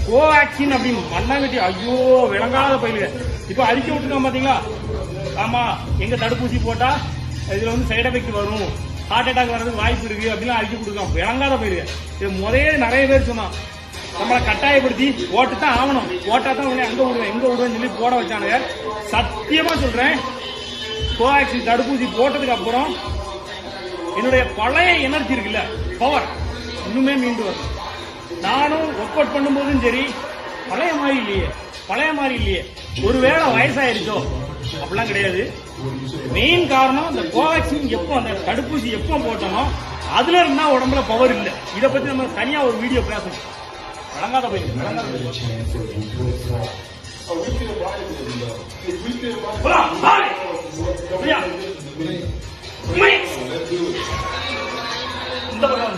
கோவேக்சின் அப்படின்னு மண்ணாங்கட்டி ஐயோ விளங்காத பயிலுங்க. இப்ப அறிக்கை விட்டுருக்கான் பாத்தீங்களா? ஆமா, எங்க தடுப்பூசி போட்டா இதுல வந்து சைடு எஃபெக்ட் வரும், ஹார்ட் அட்டாக் வர்றதுக்கு வாய்ப்பு இருக்கு அப்படின்னு அறிக்கை கொடுக்கான். விளங்காத பயிலுங்க. இது முதலே நிறைய பேர் சொன்னான், நம்மளை கட்டாயப்படுத்தி ஓட்டு தான் ஆகணும், ஓட்டா தான் அங்க விடுவேன் எங்க விடுவேன்னு சொல்லி போட வச்சானுங்க. சத்தியமா சொல்றேன், கோவேக்சின் தடுப்பூசி போட்டதுக்கு அப்புறம் என்னுடைய பழைய எனர்ஜி இருக்குல்ல, பவர் இன்னுமே மீண்டு வரும். நானும் ஒர்க் அவுட் பண்ணும்போதும் சரி, பழைய மாதிரி இல்லையே. ஒருவேளை வயசாயிருச்சோ அப்படிலாம் கிடையாது. மெயின் காரணம் இந்த கோவேக்சின் எப்போ, அந்த தடுப்பூசி எப்போ போட்டோமோ அதுல இருந்தா உடம்புல பவர் இல்லை. இதை பத்தி நம்ம தனியா ஒரு வீடியோ பேசணும். வழங்காத போய் இந்த பக்கம்